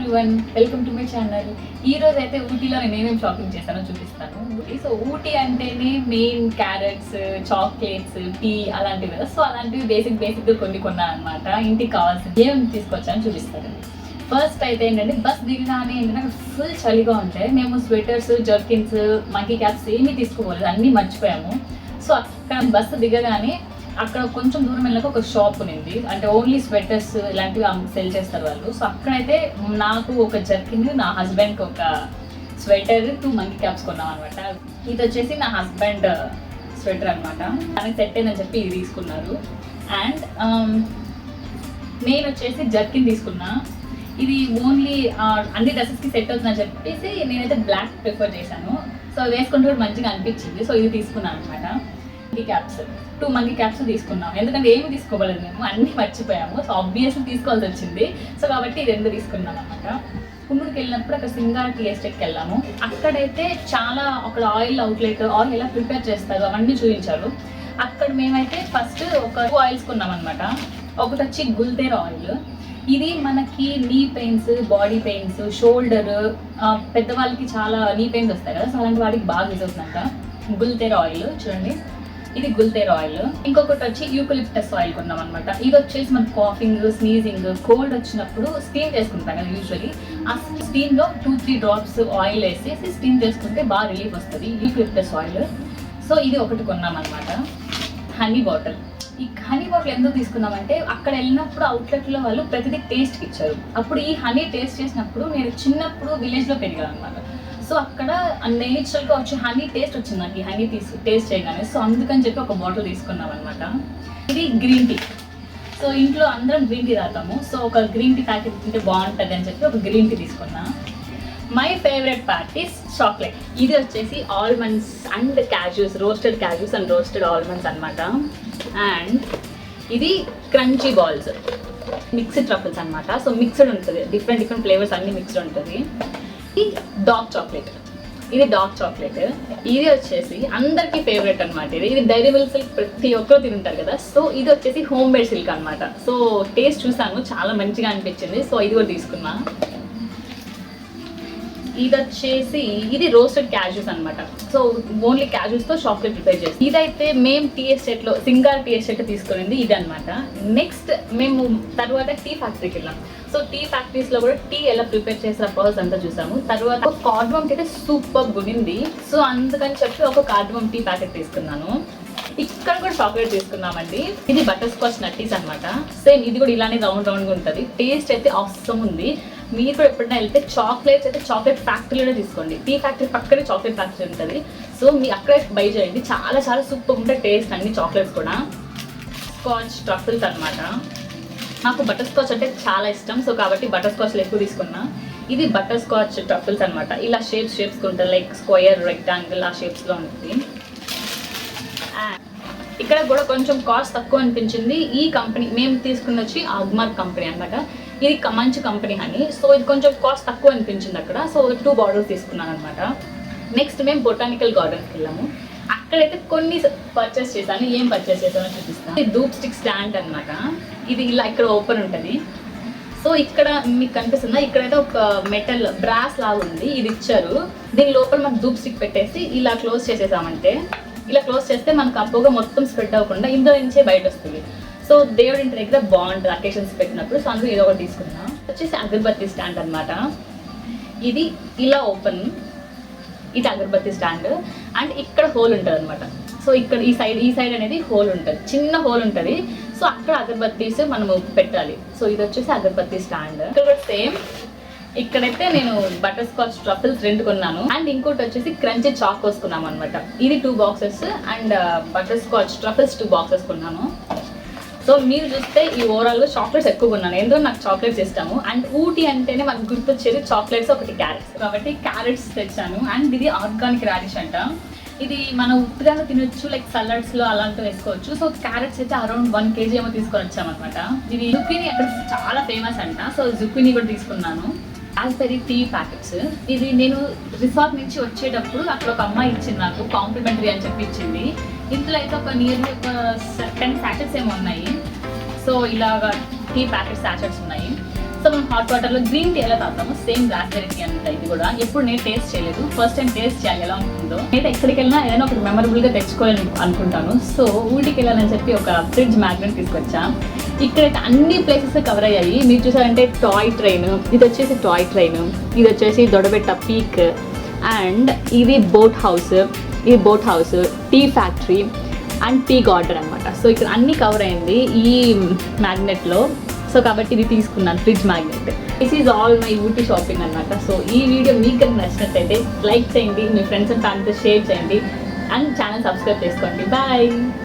Everyone, welcome to my channel. ఈ రోజు అయితే ఊటీలో నేను ఏమేమి షాపింగ్ చేస్తానో చూపిస్తాను. సో ఊటీ అంటేనే మెయిన్ క్యారెట్స్, చాక్లెట్స్, టీ అలాంటివి కదా. సో అలాంటివి బేసిక్గా కొన్ని కొన్నాను అనమాట. ఇంటికి కావాల్సింది ఏమేమి తీసుకొచ్చాను చూపిస్తాను. ఫస్ట్ అయితే ఏంటంటే బస్ దిగగానే ఏంటంటే ఫుల్ చలిగా ఉంటాయి. మేము స్వెటర్స్, జర్కిన్స్, మంకీ క్యాప్స్ ఏమీ తీసుకోలేదు, అన్నీ మర్చిపోయాము. సో అక్కడ బస్సు దిగగానే అక్కడ కొంచెం దూరం వెళ్ళాక ఒక షాప్ ఉంది, అంటే ఓన్లీ స్వెటర్స్ ఇలాంటివి సెల్ చేస్తారు వాళ్ళు. సో అక్కడైతే నాకు ఒక జర్కిన్, నా హస్బెండ్కి ఒక స్వెటర్, 2 మంకీ క్యాప్స్ కొన్నాం అనమాట. ఇది వచ్చేసి నా హస్బెండ్ స్వెటర్ అనమాట. దానికి సెట్ అయిందని చెప్పి ఇది తీసుకున్నారు. అండ్ నేను వచ్చేసి జర్కిన్ తీసుకున్నా. ఇది ఓన్లీ అన్ని డ్రెస్సెస్కి సెట్ అవుతుందని చెప్పేసి నేనైతే బ్లాక్ ప్రిఫర్ చేశాను. సో వేసుకుంటే కూడా మంచిగా అనిపించింది. సో ఇది తీసుకున్నాను అనమాట. మంకీ క్యాప్స్, 2 మంకీ క్యాప్స్ తీసుకున్నాం. ఎందుకంటే ఏమి తీసుకోలేదు, మేము అన్నీ మర్చిపోయాము. సో ఆబ్వియస్లీ తీసుకోవాల్సి వచ్చింది. సో కాబట్టి ఇది 2 తీసుకున్నాం అనమాట. కున్నూరుకి వెళ్ళినప్పుడు అక్కడ సింగార్ టీ ఎస్టేట్కి వెళ్ళాము. అక్కడైతే చాలా అక్కడ ఆయిల్ అవుట్లెట్, ఆయిల్ ఎలా ప్రిపేర్ చేస్తారు అవన్నీ చూపించారు. అక్కడ మేమైతే ఫస్ట్ ఒక 2 ఆయిల్స్ కొన్నాం అనమాట. ఒకటి వచ్చి గుల్తేర్ ఆయిల్. ఇది మనకి నీ పెయిన్స్, బాడీ పెయిన్స్, షోల్డర్, పెద్దవాళ్ళకి చాలా నీ పెయిన్స్ వస్తాయి కదా. సో అలాంటి వాడికి బాగా యూజ్ అవుతుందంట గుల్తేర్ ఆయిల్. చూడండి, ఇది గుల్తేర్ ఆయిల్. ఇంకొకటి వచ్చి యూకలిప్టస్ ఆయిల్ కొన్నాం అనమాట. ఇది వచ్చేసి మన కాఫింగ్, స్నీజింగ్, కోల్డ్ వచ్చినప్పుడు స్టీమ్ చేసుకుంటాం కదా యూజువలీ. ఆ స్టీమ్లో 2-3 డ్రాప్స్ ఆయిల్ వేసేసి స్టీమ్ చేసుకుంటే బాగా రిలీఫ్ వస్తుంది, యూకలిప్టస్ ఆయిల్. సో ఇది ఒకటి కొన్నాం అనమాట. Honey bottle. ఈ హనీ బాటిల్ ఎందుకు తీసుకున్నామంటే అక్కడ వెళ్ళినప్పుడు అవుట్లెట్లో వాళ్ళు ప్రతిదీ టేస్ట్కి ఇచ్చారు. అప్పుడు ఈ హనీ టేస్ట్ చేసినప్పుడు నేను చిన్నప్పుడు విలేజ్లో పెరిగాను అనమాట. సో అక్కడ నేచురల్గా వచ్చి హనీ టేస్ట్ వచ్చింది నాకు, ఈ హనీ టేస్ట్ చేయగానే. సో అందుకని చెప్పి ఒక బాటిల్ తీసుకున్నాం అనమాట. ఇది గ్రీన్ టీ. సో ఇంట్లో అందరం గ్రీన్ టీ తాగుతాము. సో ఒక గ్రీన్ టీ ప్యాకెట్ తింటే బాగుంటుంది అని చెప్పి ఒక గ్రీన్ టీ తీసుకున్నా. My favourite part is chocolate. ఇది వచ్చేసి almonds and cashews, roasted cashews and roasted almonds అనమాట. అండ్ ఇది క్రంచీ బాల్స్, మిక్స్డ్ ట్రఫల్స్ అనమాట. సో మిక్స్డ్ ఉంటుంది, డిఫరెంట్ ఫ్లేవర్స్ అన్ని మిక్స్డ్ ఉంటుంది. Dark chocolate. ఇది డార్క్ చాక్లెట్. ఇది వచ్చేసి అందరికీ ఫేవరెట్ అనమాట. ఇది డైరీ మిల్క్ సిల్క్, ప్రతి ఒక్కరు తింటారు కదా. సో ఇది వచ్చేసి హోమ్ మేడ్ సిల్క్ అనమాట. సో టేస్ట్ చూసాను, చాలా మంచిగా అనిపించింది. సో ఇది కూడా తీసుకున్నా. ఇది వచ్చేసి ఇది రోస్టెడ్ క్యాజ్యూస్ అనమాట. సో ఓన్లీ క్యాజ్యూస్తో చాక్లెట్ ప్రిపేర్ చేస్తాం. ఇదైతే మేము టీ ఎస్టేట్లో, సింగార్ టీ ఎస్టేట్ తీసుకునింది ఇది అనమాట. నెక్స్ట్ మేము తర్వాత టీ ఫ్యాక్టరీకి వెళ్ళాం. సో టీ ఫ్యాక్టరీస్లో కూడా టీ ఎలా ప్రిపేర్ చేసిన ప్రాసెస్ అంతా చూసాము. తర్వాత కార్డమమ్ అయితే సూపర్ గునింది. సో అందుకని చెప్పి ఒక కార్డమమ్ టీ ప్యాకెట్ తీసుకున్నాను. ఇక్కడ కూడా చాక్లెట్ తీసుకున్నామండి. ఇది బటర్ స్కాచ్ నట్టీస్ అనమాట. సేమ్ ఇది కూడా ఇలానే రౌండ్గా ఉంటుంది. టేస్ట్ అయితే అవసరం ఉంది. మీరు కూడా ఎప్పుడైనా వెళ్తే చాక్లెట్స్ అయితే చాక్లెట్ ఫ్యాక్టరీలోనే తీసుకోండి. టీ ఫ్యాక్టరీ పక్కనే చాక్లెట్ ఫ్యాక్టరీ ఉంటుంది. సో మీ అక్కడే బై చేయండి, చాలా చాలా సూపర్ ఉంటాయి టేస్ట్ అన్ని చాక్లెట్స్ కూడా. స్కాచ్ ట్రఫుల్స్ అనమాట. నాకు బటర్ స్కాచ్ అంటే చాలా ఇష్టం. సో కాబట్టి బటర్ స్కాచ్లు ఎక్కువ తీసుకున్నా. ఇది బటర్ స్కాచ్ ట్రఫుల్స్ అనమాట. ఇలా షేప్స్ ఉంటుంది, లైక్ స్క్వేర్, రెక్టాంగిల్ ఆ షేప్స్లో ఉంటుంది. ఇక్కడ కూడా కొంచెం కాస్ట్ తక్కువ అనిపించింది. ఈ కంపెనీ మేము తీసుకుని వచ్చి అగ్మార్క్ కంపెనీ అనమాట. ఇది మంచి కంపెనీ అని. సో ఇది కొంచెం కాస్ట్ తక్కువ అనిపించింది అక్కడ. సో 2 బాటిల్స్ తీసుకున్నాను అనమాట. నెక్స్ట్ మేము బొటానికల్ గార్డెన్స్కి వెళ్ళాము. అక్కడైతే కొన్ని పర్చేస్ చేశాను. ఏం పర్చేస్ చేశానో చూపిస్తాను. ఇది ధూప్ స్టిక్ స్టాండ్ అనమాట. ఇది ఇలా ఇక్కడ ఓపెన్ ఉంటుంది. సో ఇక్కడ మీకు కనిపిస్తుందా, ఇక్కడైతే ఒక మెటల్ బ్రాస్ లాగా ఉంది, ఇది ఇచ్చారు. దీని లోపల మనకు ధూప్ స్టిక్ పెట్టేసి ఇలా క్లోజ్ చేసేసామంటే, ఇలా క్లోజ్ చేస్తే మనకు ఆ పొగ మొత్తం స్ప్రెడ్ అవ్వకుండా ఇందులో నుంచే బయట వస్తుంది. సో దేవుడి ఇంటి దగ్గర బాగుంటుంది అకేషన్స్ పెట్టినప్పుడు. సో అందులో ఏదో ఒకటి తీసుకున్నా. వచ్చేసి అగరబత్తి స్టాండ్ అనమాట. ఇది ఇలా ఓపెన్, ఇది అగరబత్తి స్టాండ్. అండ్ ఇక్కడ హోల్ ఉంటుంది అనమాట. సో ఇక్కడ ఈ సైడ్ అనేది హోల్ ఉంటుంది, చిన్న హోల్ ఉంటుంది. సో అక్కడ అగరబత్తీస్ మనము పెట్టాలి. సో ఇది వచ్చేసి అగరబత్తి స్టాండ్. ఇక్కడ కూడా సేమ్. ఇక్కడైతే నేను బటర్ స్కాచ్ ట్రఫుల్స్ 2 కొన్నాను. అండ్ ఇంకోటి వచ్చేసి క్రంచీ చాకోస్ కొన్నాం అనమాట. ఇది 2 boxes and butter scotch truffles 2 boxes కొన్నాను. సో మీరు చూస్తే ఈ ఓవరాల్గా చాక్లెట్స్ ఎక్కువ కొన్నాను, ఎందుకంటే నాకు చాక్లెట్స్ ఇష్టము. అండ్ ఊటీ అంటేనే మనకు గుర్తొచ్చేది చాక్లెట్స్, ఒకటి క్యారెట్స్. కాబట్టి క్యారెట్స్ తెచ్చాను. అండ్ ఇది ఆర్గానిక్ రాడిష్ అంట. ఇది మనం ఉప్పుగా తినొచ్చు, లైక్ సలాడ్స్లో అలాంటివి వేసుకోవచ్చు. సో క్యారెట్స్ అయితే అరౌండ్ 1 kg ఏమో తీసుకొని వచ్చామన్నమాట. ఇది జుకీనీ అక్కడ చాలా ఫేమస్ అంట. సో జుకీనీ కూడా తీసుకున్నాను. Raspberry tea packets. ఇది నేను రిసార్ట్ నుంచి వచ్చేటప్పుడు అక్కడ ఒక అమ్మాయి ఇచ్చింది నాకు, కాంప్లిమెంటరీ అని చెప్పి ఇచ్చింది. ఇందులో అయితే ఒక నియర్లీ ఒక 10 శాచెట్స్ ఏమో ఉన్నాయి. సో ఇలాగా టీ ప్యాకెట్ శాచెట్స్ ఉన్నాయి. సో మనం హాట్ వాటర్లో గ్రీన్ టీ ఎలా తాగుతాము సేమ్ రాస్బెర్రీ టీ అంత ఇది కూడా. ఎప్పుడు నేను టేస్ట్ చేయలేదు, ఫస్ట్ టైం టేస్ట్ చేయాలి ఎలా ఉంటుందో. అయితే ఎక్కడికి వెళ్ళినా ఏదైనా ఒకటి మెమరబుల్గా తెచ్చుకోవాలని అనుకుంటాను. సో ఊటీకి వెళ్ళాలని చెప్పి ఒక ఫ్రిడ్జ్ మ్యాగ్నెట్ తీసుకొచ్చా. ఇక్కడైతే అన్ని ప్లేసెస్ కవర్ అయ్యాయి. మీరు చూసారంటే టాయ్ ట్రైన్, ఇది వచ్చేసి టాయ్ ట్రైన్, ఇది వచ్చేసి దొడబెట్ట పీక్, అండ్ ఇది boat house, tea factory and tea garden అనమాట. సో ఇక్కడ అన్ని కవర్ అయింది ఈ మ్యాగ్నెట్లో. సో కాబట్టి ఇది తీసుకున్నాను, fridge magnet. This is all my Ooty shopping అనమాట. సో ఈ వీడియో మీకు కనుక నచ్చినట్టయితే లైక్ చేయండి, మీ ఫ్రెండ్స్ అండ్ ఫ్యామిలీతో షేర్ చేయండి, అండ్ ఛానల్ సబ్స్క్రైబ్ చేసుకోండి. బాయ్.